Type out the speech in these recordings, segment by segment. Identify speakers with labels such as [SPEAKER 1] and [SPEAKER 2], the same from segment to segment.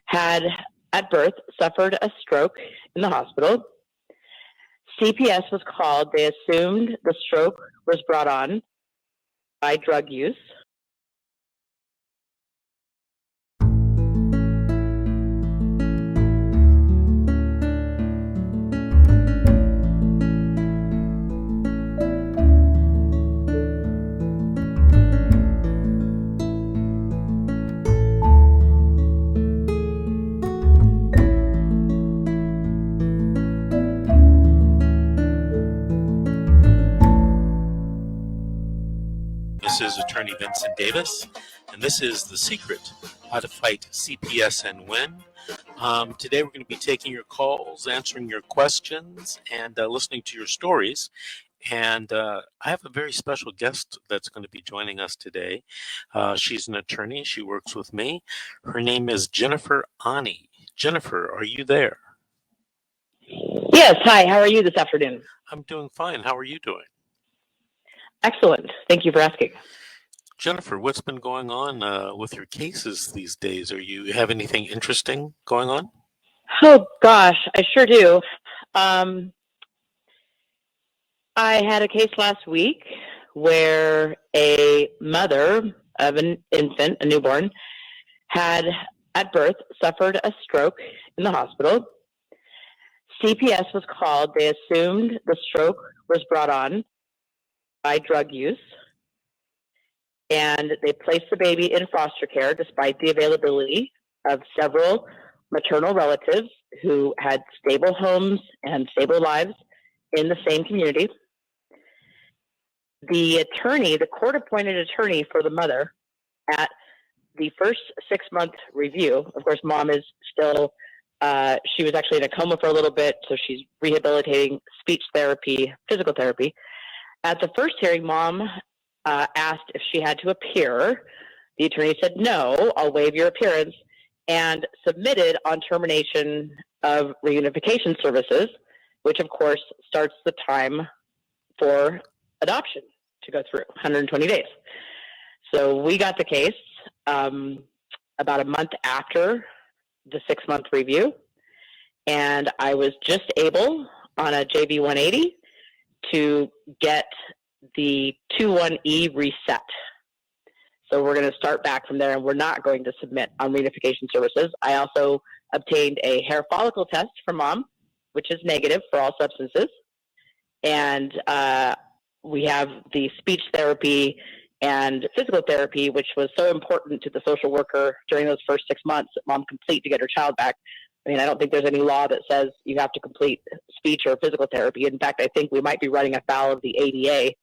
[SPEAKER 1] had at birth suffered a stroke in the hospital. CPS was called. They assumed the stroke was brought on by drug use.
[SPEAKER 2] This is Attorney Vincent Davis, and this is The Secret, How to Fight CPS and Win. Today we're going to be taking your calls, answering your questions, and listening to your stories. And I have a very special guest that's going to be joining us today. She's an attorney. She works with me. Her name is Jennifer Ani. Jennifer, are you there?
[SPEAKER 1] Yes. Hi. How are you this afternoon?
[SPEAKER 2] I'm doing fine. How are you doing?
[SPEAKER 1] Excellent. Thank you for asking.
[SPEAKER 2] Jennifer, what's been going on with your cases these days? Are you have anything interesting going on?
[SPEAKER 1] Oh, gosh, I sure do. I had a case last week where a mother of an infant, a newborn, had at birth suffered a stroke in the hospital. CPS was called. They assumed the stroke was brought on by drug use, and they placed the baby in foster care despite the availability of several maternal relatives who had stable homes and stable lives in the same community. The attorney, the court-appointed attorney for the mother, at the first 6-month review, of course, mom is still, she was actually in a coma for a little bit, so she's rehabilitating, speech therapy, physical therapy. At the first hearing, mom asked if she had to appear. The attorney said, no, I'll waive your appearance, and submitted on termination of reunification services, which of course starts the time for adoption to go through, 120 days. So we got the case about a month after the 6-month review, and I was just able on a JV 180 to get the 21E reset. So we're going to start back from there, and we're not going to submit on reunification services. I also obtained a hair follicle test for mom, which is negative for all substances. And we have the speech therapy and physical therapy, which was so important to the social worker during those first 6 months that mom complete to get her child back. I mean, I don't think there's any law that says you have to complete speech or physical therapy. In fact, I think we might be running afoul of the ADA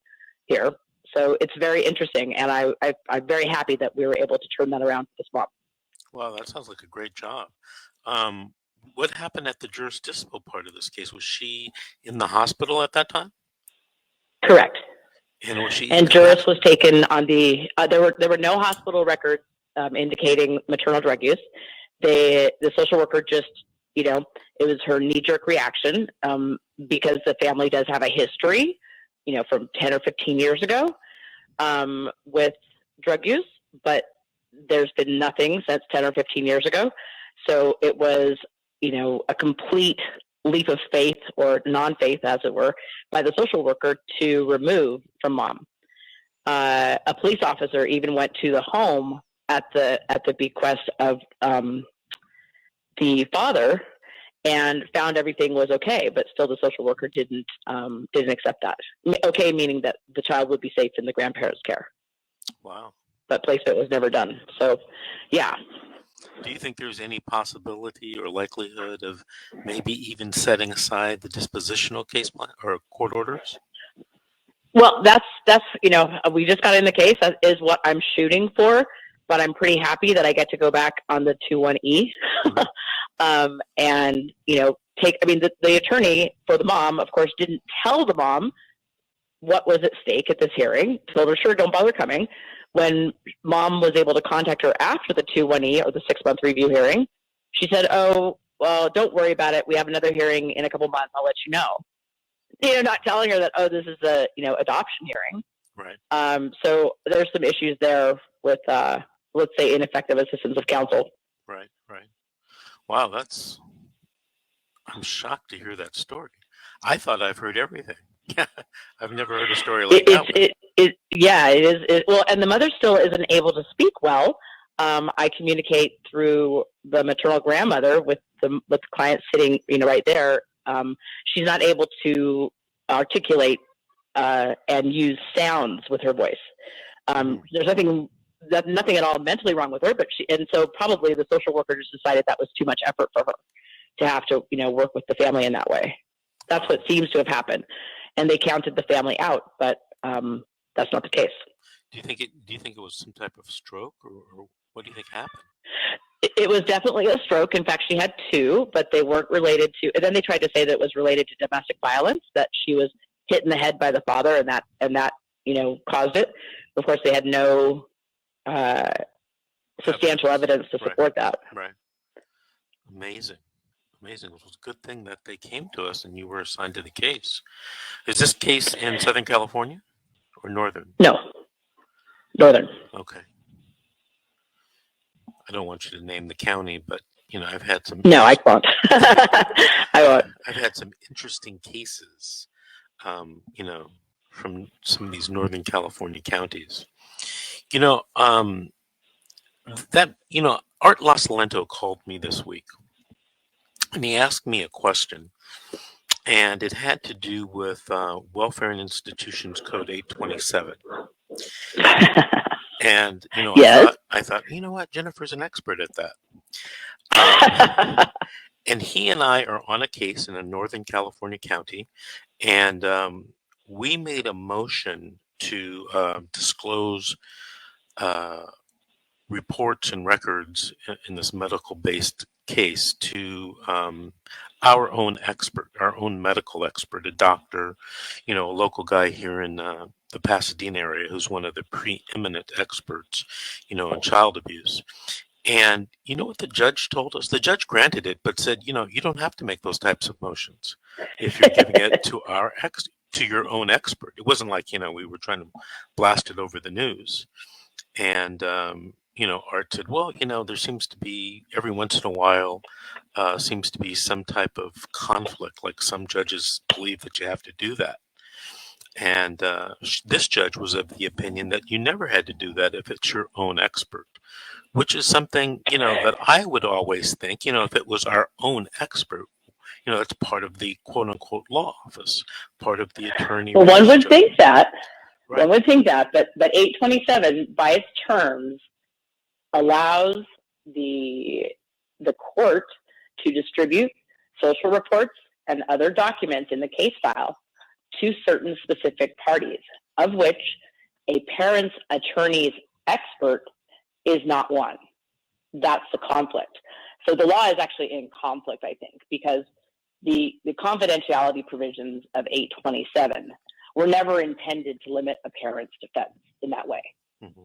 [SPEAKER 1] here. So it's very interesting, and I'm very happy that we were able to turn that around for this mom.
[SPEAKER 2] Wow, that sounds like a great job. What happened at the juris dispo part of this case? Was she in the hospital at that time?
[SPEAKER 1] Correct.
[SPEAKER 2] And was she?
[SPEAKER 1] And juris was taken on the. There were no hospital records indicating maternal drug use. The social worker just, it was her knee-jerk reaction because the family does have a history, from 10 or 15 years ago with drug use, but there's been nothing since 10 or 15 years ago. So it was, a complete leap of faith or non-faith, as it were, by the social worker to remove from mom. A police officer even went to the home at the bequest of the father and found everything was okay, but still the social worker didn't accept that. Okay, meaning that the child would be safe in the grandparents' care.
[SPEAKER 2] Wow.
[SPEAKER 1] But placement was never done. So, yeah.
[SPEAKER 2] Do you think there's any possibility or likelihood of maybe even setting aside the dispositional case plan or court orders?
[SPEAKER 1] Well, that's we just got in the case. That is what I'm shooting for, but I'm pretty happy that I get to go back on the 21E. And, the attorney for the mom, of course, didn't tell the mom what was at stake at this hearing. Told her, sure, don't bother coming. When mom was able to contact her after the 21E or the 6-month review hearing, she said, oh, well, don't worry about it. We have another hearing in a couple months. I'll let you know. Not telling her that, oh, this is a, adoption hearing.
[SPEAKER 2] Right.
[SPEAKER 1] So there's some issues there with, let's say, ineffective assistance of counsel.
[SPEAKER 2] Right. Wow, I'm shocked to hear that story. I thought I've heard everything. Yeah, I've never heard a story like that one.
[SPEAKER 1] Yeah, it is. Well, and the mother still isn't able to speak well. I communicate through the maternal grandmother with the client sitting, right there. She's not able to articulate and use sounds with her voice. There's nothing at all mentally wrong with her, and so probably the social worker just decided that was too much effort for her to have to, work with the family in that way. That's what seems to have happened, and they counted the family out, but that's not the case.
[SPEAKER 2] Do you think it was some type of stroke, or what do you think happened?
[SPEAKER 1] It was definitely a stroke. In fact, she had two, but they weren't related to. And then they tried to say that it was related to domestic violence, that she was hit in the head by the father, and that caused it. Of course, they had no substantial evidence to support that.
[SPEAKER 2] Right. Amazing. It was a good thing that they came to us and you were assigned to the case. Is this case in Southern California or Northern?
[SPEAKER 1] No, Northern.
[SPEAKER 2] Okay. I don't want you to name the county, but I've had some.
[SPEAKER 1] No, I won't. I won't.
[SPEAKER 2] I've had some interesting cases, from some of these Northern California counties. Art Lasalento called me this week, and he asked me a question, and it had to do with Welfare and Institutions Code 827. And
[SPEAKER 1] Yes.
[SPEAKER 2] I thought, you know what, Jennifer's an expert at that. And he and I are on a case in a Northern California county, and we made a motion to disclose reports and records in this medical-based case to our own expert, our own medical expert, a doctor, a local guy here in the Pasadena area who's one of the preeminent experts, in child abuse. And you know what the judge told us? The judge granted it, but said, you don't have to make those types of motions if you're giving it to to your own expert. It wasn't like, we were trying to blast it over the news. And, Art said, well, there seems to be, every once in a while, seems to be some type of conflict, like some judges believe that you have to do that. And this judge was of the opinion that you never had to do that if it's your own expert, which is something, that I would always think, if it was our own expert, it's part of the quote unquote law office, part of the attorney.
[SPEAKER 1] Well, one would think that. Right. One would think that, but 827 by its terms allows the court to distribute social reports and other documents in the case file to certain specific parties, of which a parent's attorney's expert is not one. That's the conflict. So the law is actually in conflict, I think, because the confidentiality provisions of 827 were never intended to limit a parent's defense in that way. Mm-hmm.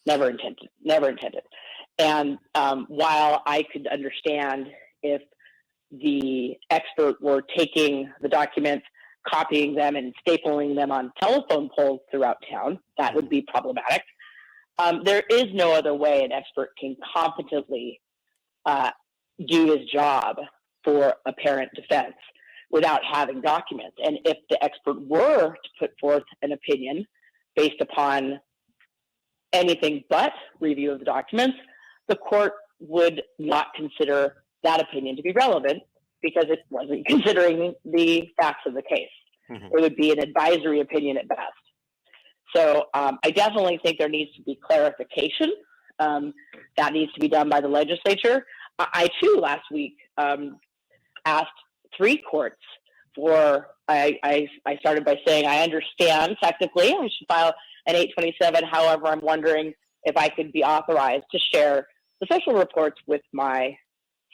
[SPEAKER 1] Never intended. And while I could understand if the expert were taking the documents, copying them, and stapling them on telephone poles throughout town, that would be problematic. There is no other way an expert can competently do his job for a parent defense without having documents. And if the expert were to put forth an opinion based upon anything but review of the documents, the court would not consider that opinion to be relevant because it wasn't considering the facts of the case. Mm-hmm. It would be an advisory opinion at best. So I definitely think there needs to be clarification. That needs to be done by the legislature. I too, last week, asked 3 courts for, I started by saying, I understand technically I should file an 827. However, I'm wondering if I could be authorized to share the social reports with my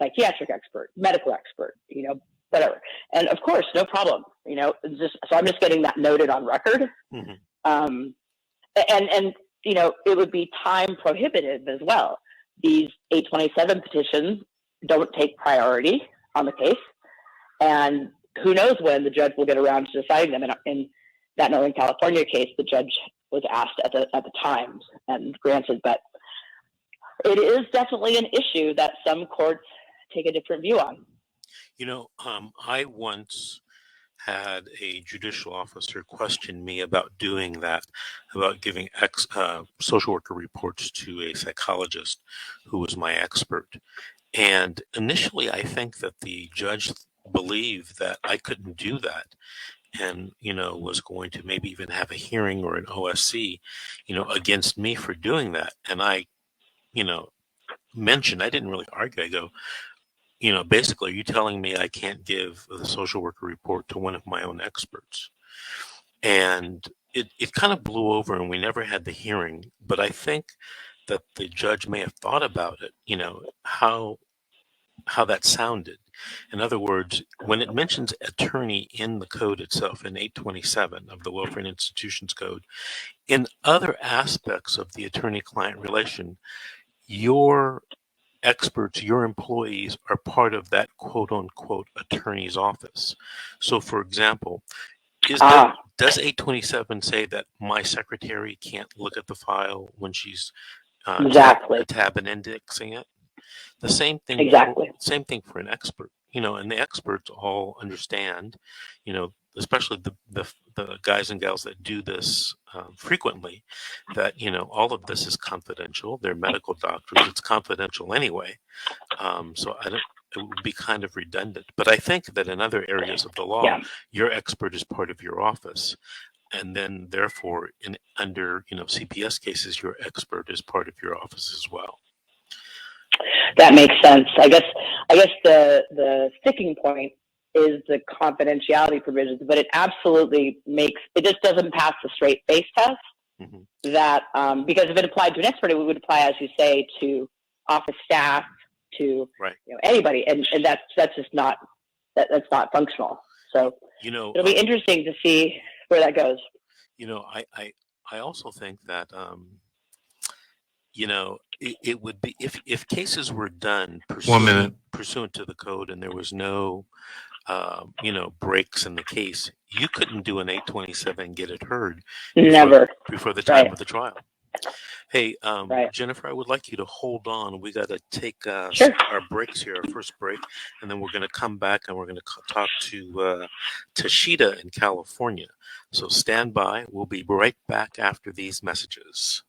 [SPEAKER 1] psychiatric expert, medical expert, whatever. And of course, no problem, so I'm just getting that noted on record. Mm-hmm. And it would be time prohibitive as well. These 827 petitions don't take priority on the case, and who knows when the judge will get around to deciding them. In that Northern California case, the judge was asked at the time and granted, but it is definitely an issue that some courts take a different view on.
[SPEAKER 2] I once had a judicial officer question me about doing that, about giving social worker reports to a psychologist who was my expert. And initially, I think that the judge believed that I couldn't do that and, was going to maybe even have a hearing or an OSC, against me for doing that. And I, mentioned, I didn't really argue. I go, basically, are you telling me I can't give the social worker report to one of my own experts? And it kind of blew over and we never had the hearing. But I think that the judge may have thought about it, how that sounded. In other words, when it mentions attorney in the code itself, in 827 of the Welfare and Institutions Code, in other aspects of the attorney-client relation, your experts, your employees are part of that quote-unquote attorney's office. So, for example, does 827 say that my secretary can't look at the file when she's
[SPEAKER 1] Exactly.
[SPEAKER 2] tab and indexing it? The same thing.
[SPEAKER 1] Exactly.
[SPEAKER 2] Same thing for an expert. And the experts all understand. Especially the guys and gals that do this frequently, that all of this is confidential. They're medical doctors. It's confidential anyway. So it would be kind of redundant. But I think that in other areas of the law, your expert is part of your office. And then therefore, under CPS cases, your expert is part of your office as well.
[SPEAKER 1] That makes sense. I guess the sticking point is the confidentiality provisions, but it absolutely it just doesn't pass the straight face test. Mm-hmm. That because if it applied to an expert, it would apply, as you say, to office staff, to anybody, and that's just not that's not functional. So it'll be interesting to see where that goes.
[SPEAKER 2] I also think that it would be if cases were done pursuant to the code and there was no breaks in the case, you couldn't do an 827 and get it heard before the time of the trial. Hey, Jennifer, I would like you to hold on. We got to take our breaks here, our first break, and then we're going to come back and we're going to talk to Tashita in California. So stand by. We'll be right back after these messages.